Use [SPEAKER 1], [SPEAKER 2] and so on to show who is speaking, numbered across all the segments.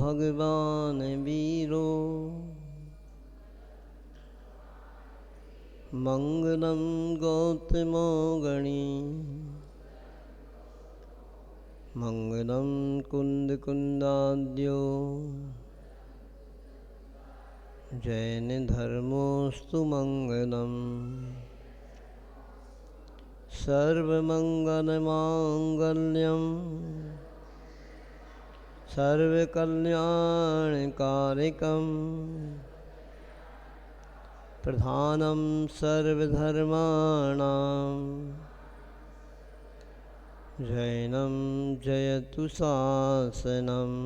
[SPEAKER 1] भगवान वीरो मंगलम गौतमो गणी मंगलम कुंद कुंदाद्यो जैन धर्मोस्तु मंगलम सर्वमंगलमांगल्यम सर्वकल्याणकारिकं प्रधानं सर्वधर्माणां जैनं जयतु शासनम्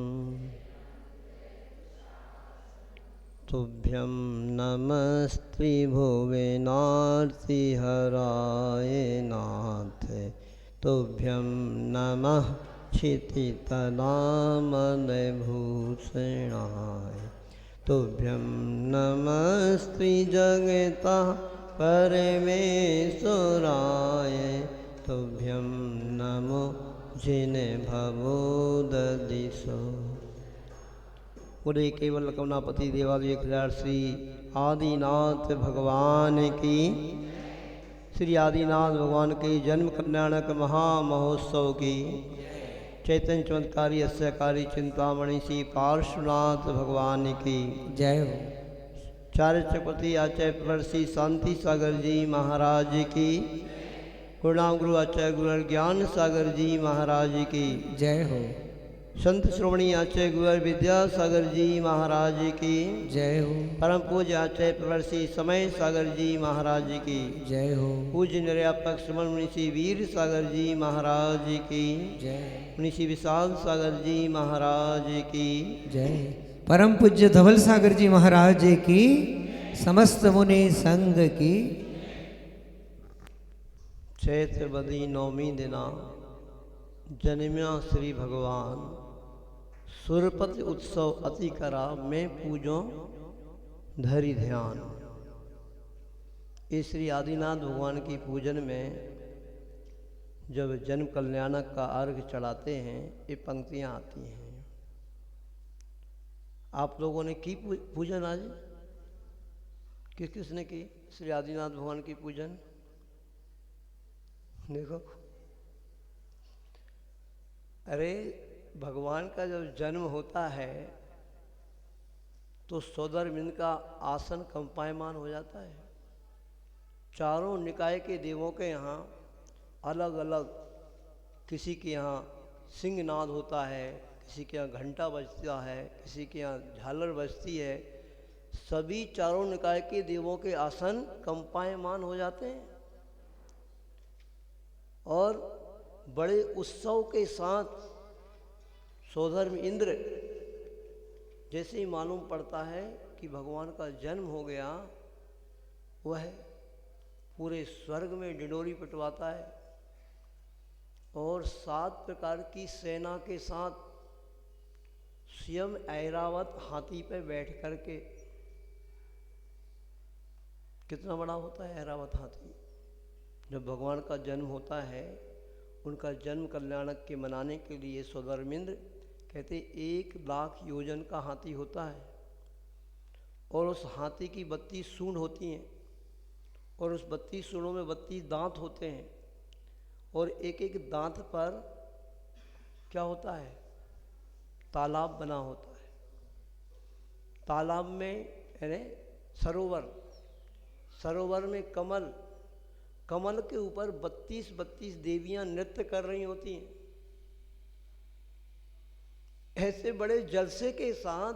[SPEAKER 1] तुभ्यं नमस्ते भुवनार्तिहराय नाथ तुभ्यं नमः क्षितितलामलभूषणाय तुभ्यं नमस्ते जगतः परमेश्वराय तुभ्यं नमो जिने भवोददिशो। बोले केवल कमलापति देवालय खिलाड़ श्री आदिनाथ भगवान की। श्री आदिनाथ भगवान के जन्म कल्याणक महामहोत्सव की। चैतन्य चमत्कारी अस्यकारी चिंतामणि श्री पार्श्वनाथ भगवान की
[SPEAKER 2] जय हो।
[SPEAKER 1] चार्य चक्रवर्ती आचार्य प्रवर श्री शांति सागर जी महाराज की। गुरुनाम गुरु आचार्य गुरु ज्ञान सागर जी महाराज की
[SPEAKER 2] जय हो।
[SPEAKER 1] संत श्रोमणी आचार्य गुरु विद्यासागर जी महाराज की
[SPEAKER 2] जय हो।
[SPEAKER 1] परम पूज्य आचार्य प्रवर श्री समय सागर जी महाराज की
[SPEAKER 2] जय हो।
[SPEAKER 1] पूज्य निर्यापक श्रमण मुनि श्री वीर सागर जी महाराज की
[SPEAKER 2] जय।
[SPEAKER 1] मुनि श्री विशाल सागर जी महाराज की
[SPEAKER 2] जय। परम पूज्य धवल सागर जी महाराज की समस्त मुनि संघ की।
[SPEAKER 1] चैत्र बदी नौमी दिना जन्म्या श्री भगवान सुरपति उत्सव अति करा मैं पूजो धरि ध्यान। इस श्री आदिनाथ भगवान की पूजन में जब जन्म कल्याणक का अर्घ चढ़ाते हैं ये पंक्तियां आती हैं। आप लोगों ने की पूजन आज? किस किसने की श्री आदिनाथ भगवान की पूजन? देखो, अरे भगवान का जब जन्म होता है तो सौदरमिंद का आसन कंपायमान हो जाता है। चारों निकाय के देवों के यहाँ अलग अलग, किसी के यहाँ सिंहनाद होता है, किसी के यहाँ घंटा बजता है, किसी के यहाँ झालर बजती है। सभी चारों निकाय के देवों के आसन कंपायमान हो जाते हैं और बड़े उत्सव के साथ सौधर्म इंद्र जैसे ही मालूम पड़ता है कि भगवान का जन्म हो गया, वह पूरे स्वर्ग में डिंडोरी पिटवाता है और 7 प्रकार की सेना के साथ स्वयं ऐरावत हाथी पर बैठ करके, कितना बड़ा होता है ऐरावत हाथी। जब भगवान का जन्म होता है, उनका जन्म कल्याणक के मनाने के लिए सौधर्मिंद्र कहते 1 लाख योजन का हाथी होता है और उस हाथी की 32 सूंड होती हैं और उस 32 सूंडों में 32 दांत होते हैं और एक एक दांत पर क्या होता है? तालाब बना होता है। तालाब में यानी सरोवर में कमल के ऊपर 32 देवियां नृत्य कर रही होती हैं। ऐसे बड़े जलसे के साथ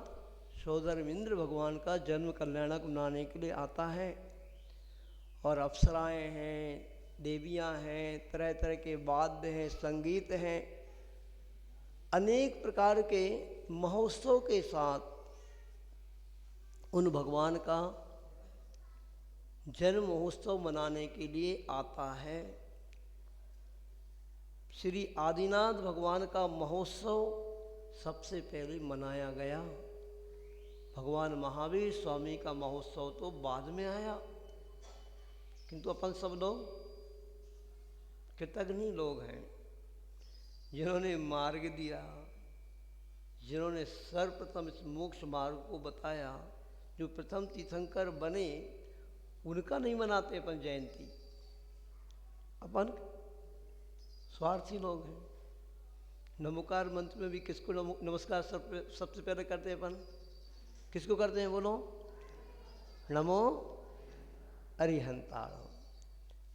[SPEAKER 1] सौधर्मिंद्र भगवान का जन्म कल्याणक मनाने के लिए आता है और अप्सराएं हैं, देवियां हैं, तरह तरह के वाद्य हैं, संगीत हैं, अनेक प्रकार के महोत्सव के साथ उन भगवान का जन्म महोत्सव मनाने के लिए आता है। श्री आदिनाथ भगवान का महोत्सव सबसे पहले मनाया गया। भगवान महावीर स्वामी का महोत्सव तो बाद में आया, किंतु अपन सब लोग कृतज्ञ लोग हैं जिन्होंने मार्ग दिया, जिन्होंने सर्वप्रथम इस मोक्ष मार्ग को बताया, जो प्रथम तीर्थंकर बने, उनका नहीं मनाते अपन जयंती। अपन स्वार्थी लोग हैं। नमोकार मंत्र में भी किसको नमस्कार सबसे पहले करते हैं अपन? किसको करते हैं बोलो? नमो अरिहंताण।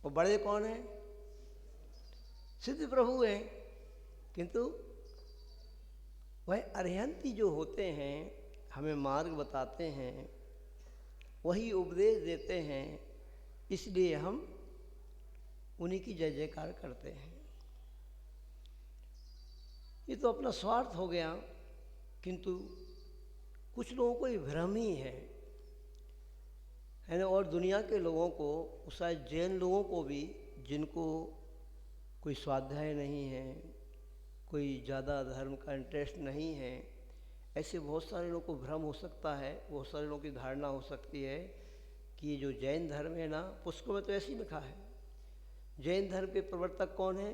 [SPEAKER 1] वो बड़े कौन हैं? सिद्ध प्रभु हैं। किंतु वह अरिहंती जो होते हैं, हमें मार्ग बताते हैं, वही उपदेश देते हैं, इसलिए हम उन्हीं की जय जयकार करते हैं। ये तो अपना स्वार्थ हो गया। किंतु कुछ लोगों को ये भ्रम ही है ना। और दुनिया के लोगों को, शायद जैन लोगों को भी, जिनको कोई स्वाध्याय नहीं है, कोई ज़्यादा धर्म का इंटरेस्ट नहीं है, ऐसे बहुत सारे लोगों को भ्रम हो सकता है, बहुत सारे लोगों की धारणा हो सकती है कि ये जो जैन धर्म है ना, पुस्तकों में तो ऐसे ही लिखा है। जैन धर्म के प्रवर्तक कौन है?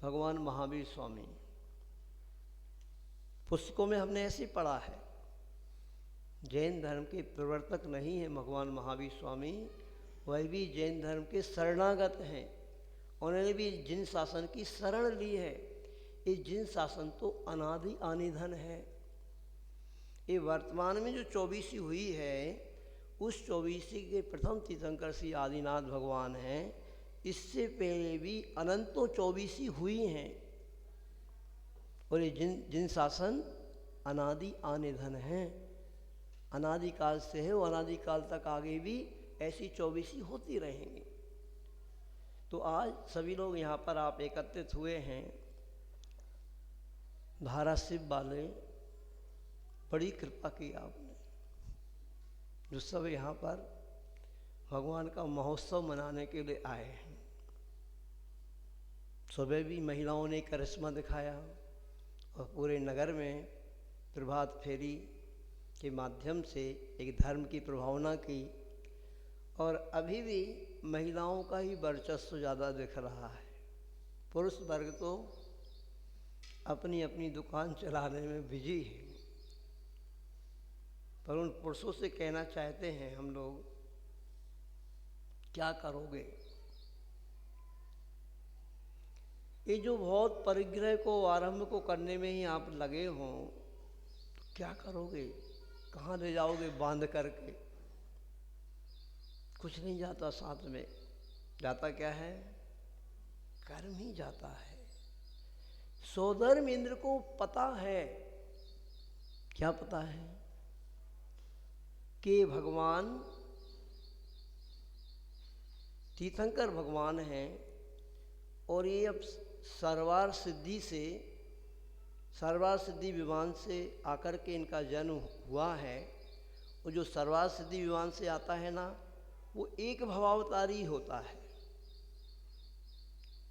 [SPEAKER 1] भगवान महावीर स्वामी। पुस्तकों में हमने ऐसे पढ़ा है। जैन धर्म के प्रवर्तक नहीं है भगवान महावीर स्वामी, वह भी जैन धर्म के शरणागत हैं। उन्होंने भी जिन शासन की शरण ली है। ये जिन शासन तो अनादि आनिधन है। ये वर्तमान में जो 24वीं हुई है, उस 24वीं के प्रथम तीर्थंकर श्री आदिनाथ भगवान हैं। इससे पहले भी अनंतों 24वीं हुई हैं। और ये जिन शासन अनादि आनिधन हैं, अनादिकाल से है, वो अनादिकाल तक आगे भी ऐसी 24वीं होती रहेंगी। तो आज सभी लोग यहाँ पर आप एकत्रित हुए हैं, धाराशिव वाले, बड़ी कृपा की आपने, जो सब यहाँ पर भगवान का महोत्सव मनाने के लिए आए हैं। सुबह भी महिलाओं ने करिश्मा दिखाया और पूरे नगर में प्रभात फेरी के माध्यम से एक धर्म की प्रभावना की। और अभी भी महिलाओं का ही वर्चस्व ज़्यादा दिख रहा है। पुरुष वर्ग तो अपनी अपनी दुकान चलाने में बिजी है। पर उन पुरुषों से कहना चाहते हैं हम लोग, क्या करोगे? ये जो बहुत परिग्रह को, आरंभ को करने में ही आप लगे हों, तो क्या करोगे? कहाँ ले जाओगे बांध करके? कुछ नहीं जाता साथ में। जाता क्या है? कर्म ही जाता है। सौधर्म इंद्र को पता है, क्या पता है? कि भगवान तीर्थंकर भगवान हैं और ये अब सर्वार सिद्धि से, सर्वार सिद्धि विमान से आकर के इनका जन्म हुआ है। और जो सर्वार सिद्धि विमान से आता है ना, वो एक भवावतारी होता है।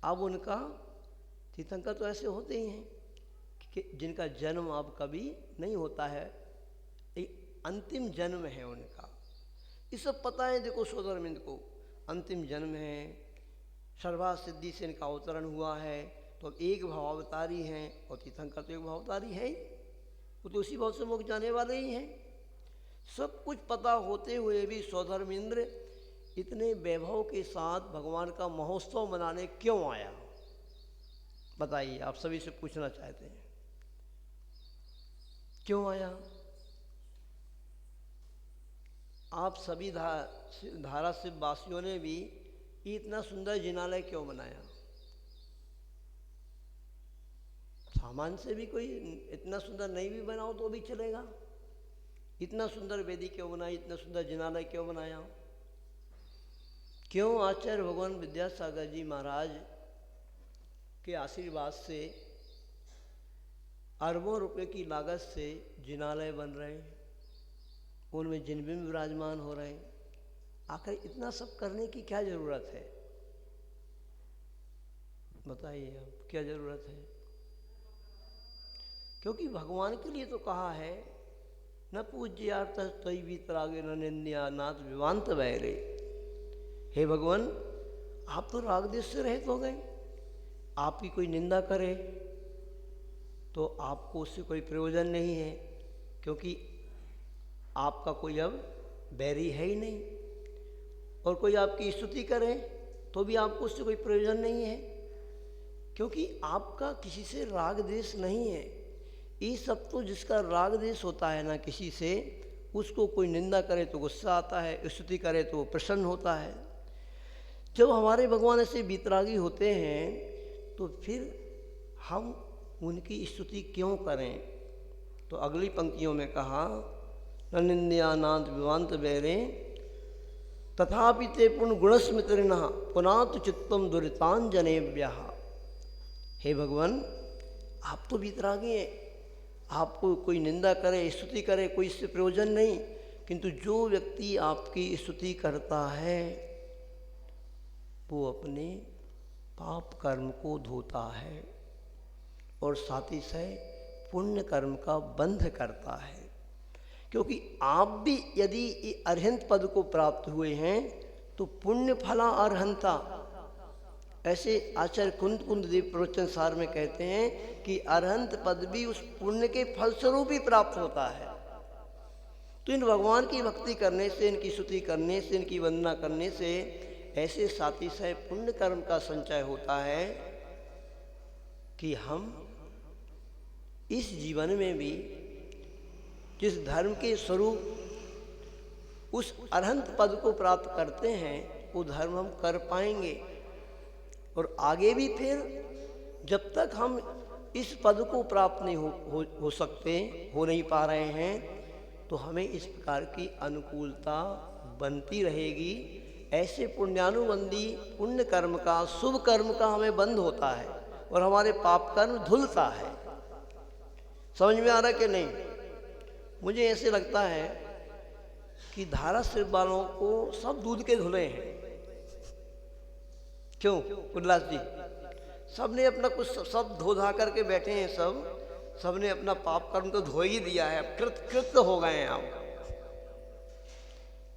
[SPEAKER 1] अब उनका तीर्थंकर तो ऐसे होते ही हैं कि जिनका जन्म अब कभी नहीं होता है, एक अंतिम जन्म है उनका। ये सब पता है। देखो सौधर्मिंद को अंतिम जन्म है, सर्वार सिद्धि से इनका अवतरण हुआ है, तो अब एक भावावतारी हैं। और तीर्थंकर तो एक भावावतारी है ही, वो तो उसी भाव से मोक्ष जाने वाले ही हैं। सब कुछ पता होते हुए भी सौधर्मिंद्र इतने वैभव के साथ भगवान का महोत्सव मनाने क्यों आया? बताइए, आप सभी से पूछना चाहते हैं, क्यों आया? आप सभी धाराशिव वासियों ने भी इतना सुंदर जिनालय क्यों बनाया? सामान से भी कोई इतना सुंदर नहीं भी बनाओ तो भी चलेगा। इतना सुंदर वेदी क्यों बनाई? इतना सुंदर जिनालय क्यों बनाया? क्यों आचार्य भगवान विद्यासागर जी महाराज के आशीर्वाद से अरबों रुपए की लागत से जिनालय बन रहे हैं, उनमें जिनबिंब विराजमान हो रहे हैं? आखिर इतना सब करने की क्या जरूरत है? बताइए आप, क्या जरूरत है? क्योंकि भगवान के लिए तो कहा है, न पूज्यार्थ तय वितरागे न निंद्या नाथ विवांत वैरे। हे भगवान, आप तो राग देश से रहित हो गए। आपकी कोई निंदा करे, तो आपको उससे कोई प्रयोजन नहीं है, क्योंकि आपका कोई अब बैरी है ही नहीं। और कोई आपकी स्तुति करे तो भी आपको उससे कोई प्रयोजन नहीं है, क्योंकि आपका किसी से राग द्वेष नहीं है। ये सब तो जिसका राग द्वेष होता है ना किसी से, उसको कोई निंदा करे तो गुस्सा आता है, स्तुति करे तो वो प्रसन्न होता है। जब हमारे भगवान ऐसे वीतरागी होते हैं तो फिर हम उनकी स्तुति क्यों करें? तो अगली पंक्तियों में कहा, न निंद्यानाथ विवांत बैरे तथापि ते पुण्य गुणस्मृतिर्नः पुनातु चित्तम दुरितांजनेभ्यः। हे भगवान, आप तो वीतरागी हैं, आपको कोई निंदा करे स्तुति करे कोई इससे प्रयोजन नहीं, किंतु जो व्यक्ति आपकी स्तुति करता है वो अपने पाप कर्म को धोता है और साथ ही साथ पुण्य कर्म का बंध करता है। क्योंकि आप भी यदि अरहंत पद को प्राप्त हुए हैं तो पुण्य फला अरहंता, ऐसे आचार्य कुंद देव प्रवचन सार में कहते हैं कि अरहंत पद भी उस पुण्य के फलस्वरूप ही प्राप्त होता है। तो इन भगवान की भक्ति करने से, इनकी स्तुति करने से, इनकी वंदना करने से ऐसे साथी से पुण्य कर्म का संचय होता है कि हम इस जीवन में भी जिस धर्म के स्वरूप उस अरहंत पद को प्राप्त करते हैं वो धर्म हम कर पाएंगे। और आगे भी फिर जब तक हम इस पद को प्राप्त नहीं हो सकते, हो नहीं पा रहे हैं, तो हमें इस प्रकार की अनुकूलता बनती रहेगी। ऐसे पुण्यानुबंधी पुण्य कर्म का, शुभ कर्म का हमें बंध होता है और हमारे पाप कर्म धुलता है। समझ में आ रहा कि नहीं? मुझे ऐसे लगता है कि धारा सिर्फ वालों को सब दूध के धुले हैं। क्यों उल्लास जी? सब ने अपना कुछ सब धो धा करके बैठे हैं, सब ने अपना पाप कर्म तो धो ही दिया है, कृत हो गए हैं आप।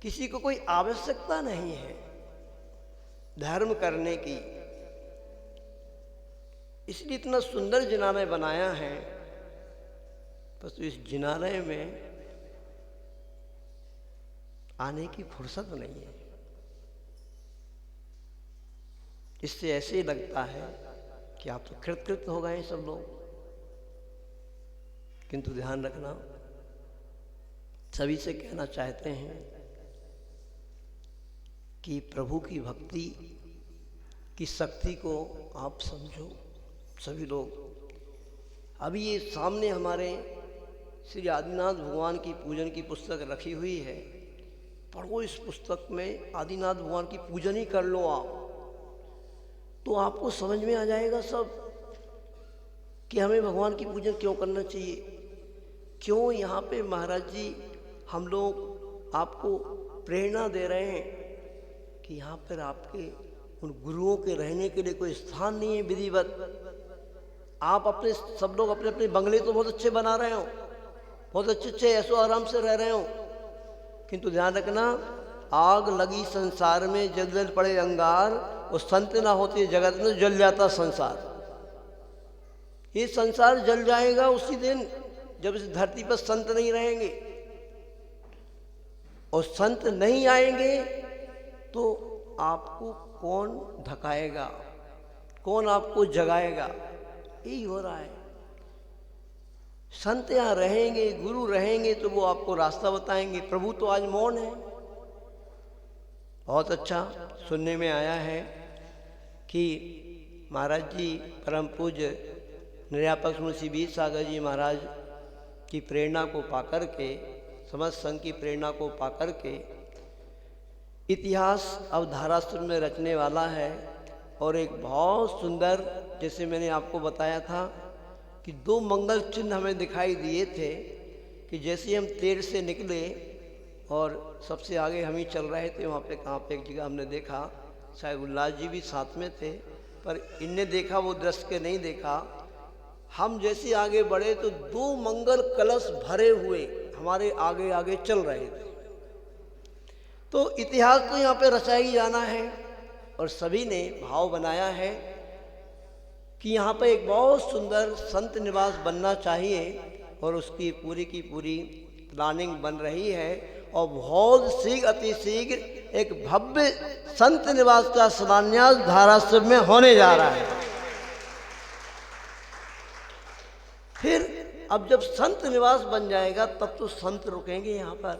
[SPEAKER 1] किसी को कोई आवश्यकता नहीं है धर्म करने की, इसलिए इतना सुंदर जिनालय बनाया है। बस तो इस जिनालय में आने की फुर्सत नहीं है। इससे ऐसे ही लगता है कि आप तो कृत हो गए सब लोग। किंतु ध्यान रखना, सभी से कहना चाहते हैं कि प्रभु की भक्ति की शक्ति को आप समझो सभी लोग। अभी ये सामने हमारे श्री आदिनाथ भगवान की पूजन की पुस्तक रखी हुई है, पढ़ो इस पुस्तक में आदिनाथ भगवान की पूजन ही कर लो आप, तो आपको समझ में आ जाएगा सब कि हमें भगवान की पूजन क्यों करना चाहिए। क्यों यहाँ पे महाराज जी हम लोग आपको प्रेरणा दे रहे हैं कि यहाँ पर आपके उन गुरुओं के रहने के लिए कोई स्थान नहीं है विधिवत। आप अपने सब लोग अपने अपने बंगले तो बहुत अच्छे बना रहे हो, बहुत अच्छे ऐसो आराम से रह रहे हो, किंतु ध्यान रखना, आग लगी संसार में जल जल पड़े अंगार, वो संत ना होते जगत में जल जाता संसार। ये संसार जल जाएगा उसी दिन जब इस धरती पर संत नहीं रहेंगे, और संत नहीं आएंगे तो आपको कौन धकाएगा, कौन आपको जगाएगा? यही हो रहा है। संत यहाँ रहेंगे, गुरु रहेंगे तो वो आपको रास्ता बताएंगे। प्रभु तो आज मौन है। बहुत अच्छा सुनने में आया है कि महाराज जी परम पूज्य निर्यापक्ष मुंशी वीर सागर जी महाराज की प्रेरणा को पाकर के, समस्त संघ की प्रेरणा को पाकर के इतिहास अब धारासुर में रचने वाला है। और एक बहुत सुंदर, जैसे मैंने आपको बताया था कि 2 मंगल चिन्ह हमें दिखाई दिए थे कि जैसे हम तेर से निकले और सबसे आगे हम ही चल रहे थे, वहाँ पे कहाँ पे एक जगह हमने देखा, शायद उल्लास जी भी साथ में थे, पर इनने देखा वो दृश्य के नहीं देखा। हम जैसे आगे बढ़े तो 2 मंगल कलश भरे हुए हमारे आगे आगे चल रहे थे। तो इतिहास तो यहाँ पे रचा ही जाना है और सभी ने भाव बनाया है कि यहाँ पर एक बहुत सुंदर संत निवास बनना चाहिए और उसकी पूरी की पूरी प्लानिंग बन रही है और बहुत शीघ्र अति शीघ्र एक भव्य संत निवास का शिलान्यास धाराशिव में होने जा रहा है। फिर अब जब संत निवास बन जाएगा तब तो संत रुकेंगे यहाँ पर,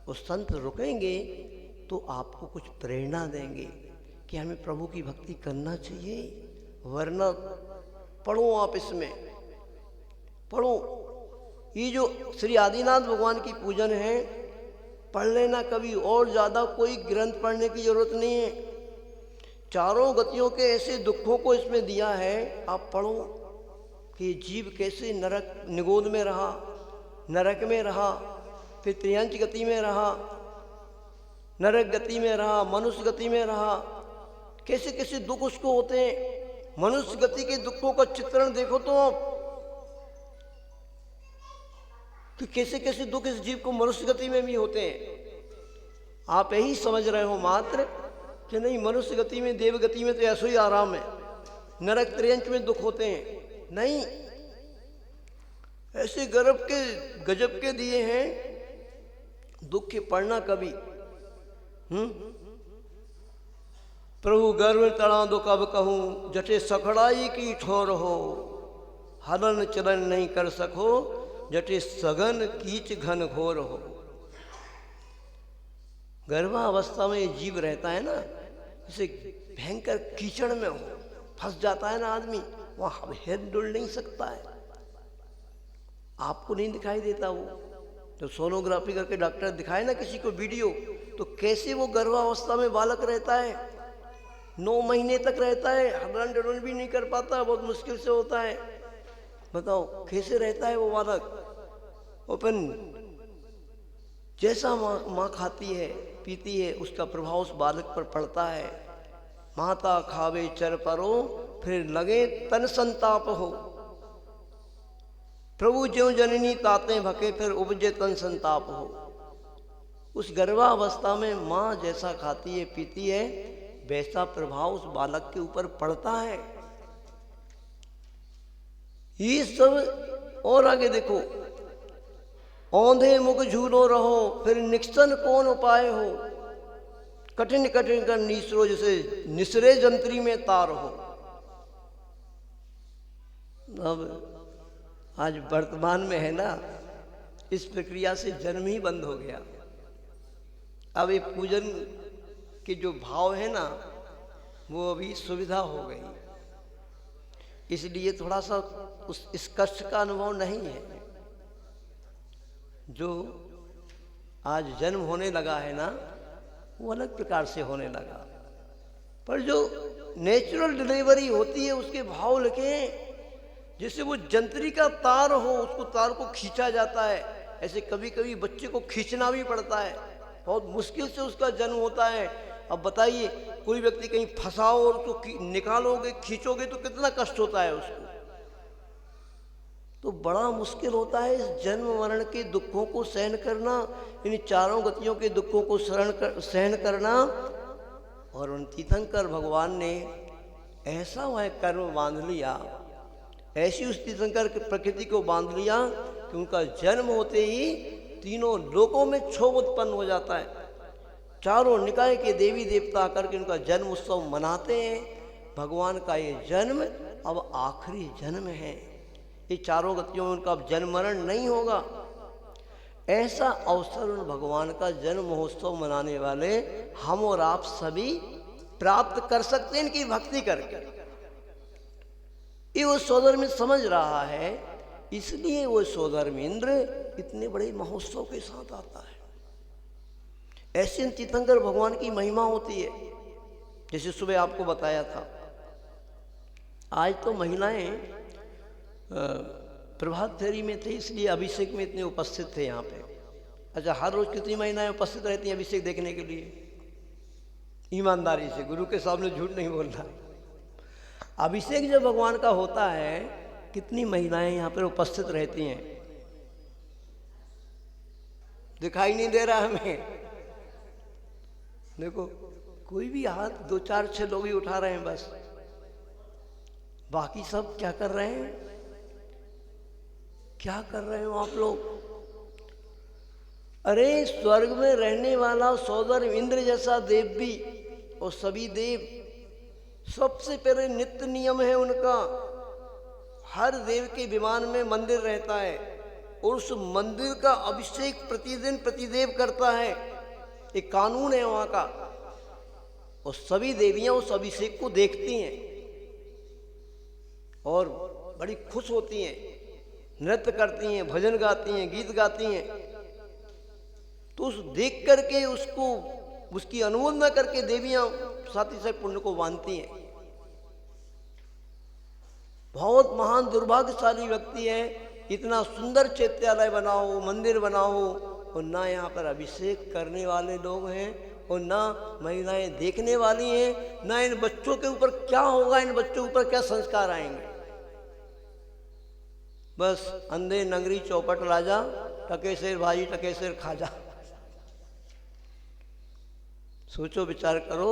[SPEAKER 1] वो संत रुकेंगे तो आपको कुछ प्रेरणा देंगे कि हमें प्रभु की भक्ति करना चाहिए, वरना पढ़ो आप इसमें पढ़ो। ये जो श्री आदिनाथ भगवान की पूजन है पढ़ लेना कभी, और ज़्यादा कोई ग्रंथ पढ़ने की जरूरत नहीं है। चारों गतियों के ऐसे दुखों को इसमें दिया है, आप पढ़ो कि जीव कैसे नरक निगोद में रहा, नरक में रहा, फिर त्रियंच गति में रहा, नरक गति में रहा, मनुष्य गति में रहा, कैसे कैसे दुख उसको होते हैं। मनुष्य गति के दुखों का चित्रण देखो तो आप कि कैसे कैसे दुख इस जीव को मनुष्य गति में भी होते हैं। आप यही समझ रहे हो मात्र कि नहीं मनुष्य गति में, देव गति में तो ऐसा ही आराम है, नरक त्रियंच में दुख होते हैं। नहीं, ऐसे गजब के दिए हैं दुख के पढ़ना कभी। प्रभु गर्व तड़ा दो कब कहूँ, जटे सखड़ाई की ठोर हो, हलन चलन नहीं कर सको, जटे सघन कीच घन घोर हो। गर्भावस्था में ये जीव रहता है ना, जैसे भयंकर कीचड़ में हो, फंस जाता है ना आदमी, वहां हेड डुल नहीं सकता है, आपको नहीं दिखाई देता। वो तो सोनोग्राफी करके डॉक्टर दिखाए ना किसी को वीडियो, तो कैसे वो गर्भावस्था में बालक रहता है, 9 महीने तक रहता है, हलन डुलन भी नहीं कर पाता, बहुत मुश्किल से होता है। बताओ कैसे रहता है वो बालक। ओपन जैसा माँ खाती है पीती है उसका प्रभाव उस बालक पर पड़ता है। माता खावे चर परो, फिर लगे तन संताप हो। प्रभु ज्यों जननी ताते भके, फिर उपजे तन संताप हो। उस गर्भावस्था में माँ जैसा खाती है पीती है वैसा प्रभाव उस बालक के ऊपर पड़ता है। ये सब और आगे देखो, औंधे मुख झूलो रहो, फिर निक्सन कौन उपाय हो। कठिन कठिन कर नीसरो, जैसे निसरे जंत्री में तार हो। अब आज वर्तमान में है ना, इस प्रक्रिया से जन्म ही बंद हो गया। अब ये पूजन के जो भाव है ना वो अभी सुविधा हो गई, इसलिए थोड़ा सा इस कष्ट का अनुभव नहीं है। जो आज जन्म होने लगा है ना वो अलग प्रकार से होने लगा, पर जो नेचुरल डिलीवरी होती है उसके भाव लिखे, जैसे वो जंतरी का तार हो, उसको तार को खींचा जाता है, ऐसे कभी कभी बच्चे को खींचना भी पड़ता है, बहुत मुश्किल से उसका जन्म होता है। अब बताइए कोई व्यक्ति कहीं फंसाओ और उसको निकालोगे खींचोगे तो कितना कष्ट होता है उसको, तो बड़ा मुश्किल होता है इस जन्म मरण के दुखों को सहन करना, इन चारों गतियों के दुखों को सहन करना। और उन तीर्थंकर भगवान ने ऐसा वह कर्म बांध लिया, ऐसी उस तीर्थंकर की प्रकृति को बांध लिया कि उनका जन्म होते ही तीनों लोकों में क्षोभ उत्पन्न हो जाता है। चारों निकाय के देवी देवता आकर के उनका जन्म उत्सव मनाते हैं। भगवान का ये जन्म अब आखिरी जन्म है, ये चारों गतियों में उनका अब जन्म मरण नहीं होगा। ऐसा अवसर उन भगवान का जन्म महोत्सव मनाने वाले हम और आप सभी प्राप्त कर सकते हैं इनकी भक्ति करके। ये वो सोदरमिंद्र समझ रहा है, इसलिए वो सोदरमिंद्र इतने बड़े महोत्सव के साथ आता है। ऐसे तीर्थंकर भगवान की महिमा होती है, जैसे सुबह आपको बताया था। आज तो महिलाएं प्रभात फेरी में थे, इसलिए अभिषेक में इतने उपस्थित थे यहाँ पे। अच्छा, हर रोज कितनी महिलाएं उपस्थित रहती हैं अभिषेक देखने के लिए? ईमानदारी से, गुरु के सामने झूठ नहीं बोलना। अभिषेक जब भगवान का होता है कितनी महिलाएं यहाँ पर उपस्थित रहती हैं, दिखाई नहीं दे रहा हमें। देखो कोई भी हाथ 2 4 6 लोग ही उठा रहे हैं बस, बाकी सब क्या कर रहे हैं? क्या कर रहे हो आप लोग? अरे स्वर्ग में रहने वाला सौदर इंद्र जैसा देव भी और सभी देव, सबसे पहले नित्य नियम है उनका, हर देव के विमान में मंदिर रहता है और उस मंदिर का अभिषेक प्रतिदिन प्रतिदेव करता है। एक कानून है वहाँ का। और सभी देवियाँ उस अभिषेक को देखती हैं और बड़ी खुश होती हैं, नृत्य करती हैं, भजन गाती हैं, गीत गाती हैं। तो उस देख करके उसको, उसकी अनुमोदना करके देवियाँ साथ ही साथ पुण्य को बांधती हैं। बहुत महान दुर्भाग्यशाली व्यक्ति है, इतना सुंदर चैत्यालय बनाओ, मंदिर बनाओ और ना यहाँ पर अभिषेक करने वाले लोग हैं और ना महिलाएं देखने वाली हैं, ना इन बच्चों के ऊपर क्या होगा, इन बच्चों के ऊपर क्या संस्कार आएंगे। बस अंधे नगरी चौपट राजा, टके शेर भाजी टके शेर खाजा। सोचो विचार करो,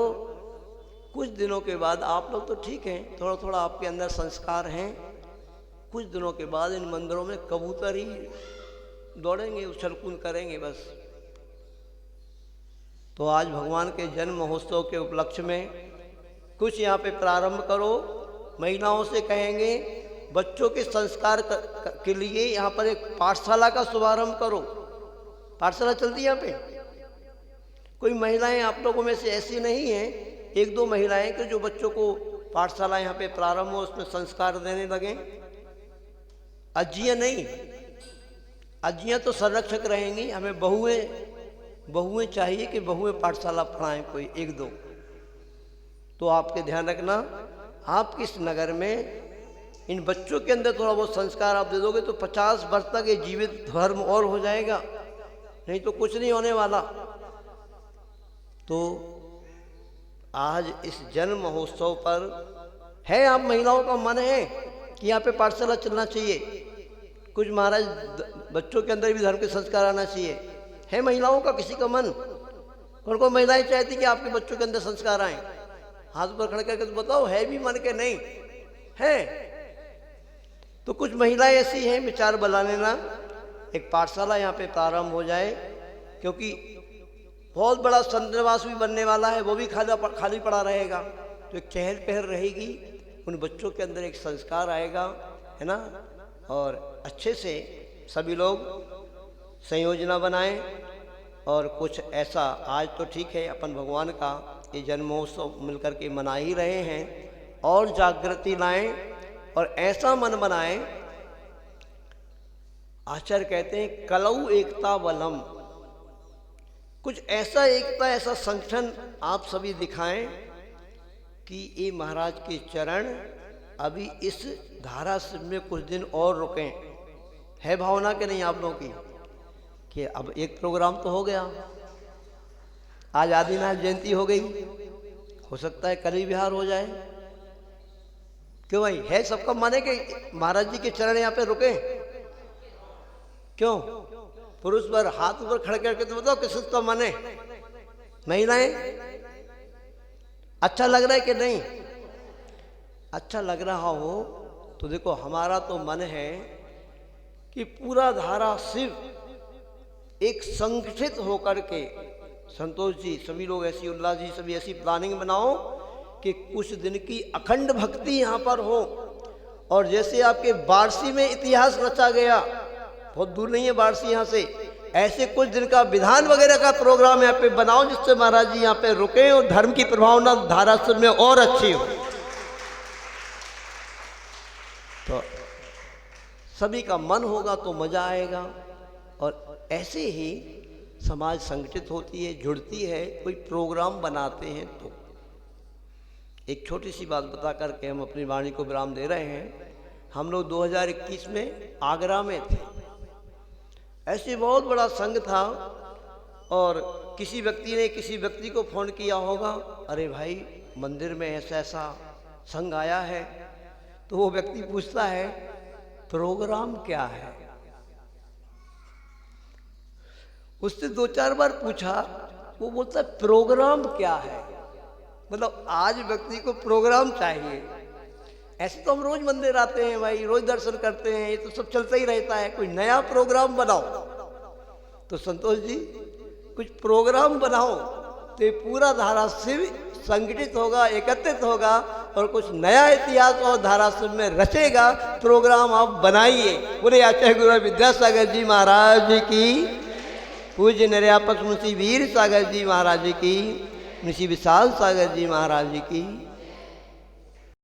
[SPEAKER 1] कुछ दिनों के बाद आप लोग तो ठीक हैं, थोड़ा थोड़ा आपके अंदर संस्कार हैं, कुछ दिनों के बाद इन मंदिरों में कबूतर ही दौड़ेंगे, उछल कूद करेंगे बस। तो आज भगवान के जन्म महोत्सव के उपलक्ष्य में कुछ यहाँ पे प्रारंभ करो। महिलाओं से कहेंगे बच्चों के संस्कार के लिए यहाँ पर एक पाठशाला का शुभारंभ करो। पाठशाला चलती है यहाँ पे। कोई महिलाएं आप लोगों में से ऐसी नहीं हैं, एक दो महिलाएं कि जो बच्चों को पाठशाला यहाँ पे प्रारंभ हो, उसमें संस्कार देने लगे। अज्जियाँ नहीं, अज्जियाँ तो संरक्षक रहेंगी, हमें बहुएं चाहिए कि बहुएं पाठशाला पढ़ाएं, कोई एक दो। तो आपके ध्यान रखना, आप किस नगर में इन बच्चों के अंदर थोड़ा बहुत संस्कार आप दे दोगे तो 50 वर्ष तक ये जीवित धर्म और हो जाएगा, नहीं तो कुछ नहीं होने वाला। तो आज इस जन्म महोत्सव पर है, आप महिलाओं का मन है कि यहाँ पे पाठशाला चलना चाहिए, कुछ महाराज बच्चों के अंदर भी धर्म के संस्कार आना चाहिए, है महिलाओं का किसी का मन? कौन कौन महिलाएं चाहती कि आपके बच्चों के अंदर संस्कार आए? हाथ पर खड़े करके तो बताओ, है भी मन के? नहीं है तो कुछ महिलाएं ऐसी हैं, विचार बना लेना, एक पाठशाला यहाँ पे प्रारंभ हो जाए, क्योंकि बहुत बड़ा संतनिवास भी बनने वाला है, वो भी खाली पड़ा रहेगा। तो एक चहल पहल रहेगी, उन बच्चों के अंदर एक संस्कार आएगा, है ना। और अच्छे से सभी लोग संयोजना बनाएं और कुछ ऐसा, आज तो ठीक है अपन भगवान का ये जन्मोत्सव मिलकर के मना ही रहे हैं, और जागृति लाएं और ऐसा मन बनाएं। आचार्य कहते हैं कलऊ एकता बलम, कुछ ऐसा एकता, ऐसा संगठन आप सभी दिखाएं कि ये महाराज के चरण अभी इस धाराशिव में कुछ दिन और रुकें। है भावना के नहीं आप लोगों की कि अब एक प्रोग्राम तो हो गया, आज आदिनाथ जयंती हो गई, हो सकता है कल ही बिहार हो जाए। क्यों भाई, है सबका मन है कि महाराज जी के चरण यहाँ पे रुके? क्यों? पुरुष पर हाथ ऊपर खड़े करके तो बताओ किसका मन है? महिलाएं, अच्छा लग रहा है कि नहीं? अच्छा लग रहा हो तो देखो, हमारा तो मन है कि पूरा धारा शिव एक संगठित होकर के, संतोष जी सभी लोग ऐसी, उल्लास जी सभी ऐसी प्लानिंग बनाओ कि कुछ दिन की अखंड भक्ति यहाँ पर हो। और जैसे आपके वारसी में इतिहास रचा गया, बहुत दूर नहीं है वारसी यहाँ से, ऐसे कुछ दिन का विधान वगैरह का प्रोग्राम यहाँ पे बनाओ, जिससे महाराज जी यहाँ पे रुके और धर्म की प्रभावना धाराशिव में और अच्छी हो। तो सभी का मन होगा तो मजा आएगा। और ऐसे ही समाज संगठित होती है, जुड़ती है, कोई प्रोग्राम बनाते हैं। तो एक छोटी सी बात बता करके हम अपनी वाणी को विराम दे रहे हैं। हम लोग 2021 में आगरा में थे, ऐसे बहुत बड़ा संघ था, और किसी व्यक्ति ने किसी व्यक्ति को फोन किया होगा, अरे भाई मंदिर में ऐसा ऐसा संघ आया है। तो वो व्यक्ति पूछता है प्रोग्राम क्या है? उससे 2-4 बार पूछा, वो बोलता है प्रोग्राम क्या है? मतलब आज व्यक्ति को प्रोग्राम चाहिए। ऐसे तो हम रोज मंदिर आते हैं भाई, रोज दर्शन करते हैं, ये तो सब चलता ही रहता है। कोई नया प्रोग्राम बनाओ। तो संतोष जी कुछ प्रोग्राम बनाओ तो ये पूरा धाराशिव संगठित होगा, एकत्रित होगा और कुछ नया इतिहास और धाराशिव में रचेगा। प्रोग्राम आप बनाइए। बोले आचार्य गुरु विद्यासागर जी महाराज की, पूज्य निर्यापक मुंशी वीर सागर जी महाराज की, मुंशी विशाल सागर जी महाराज की।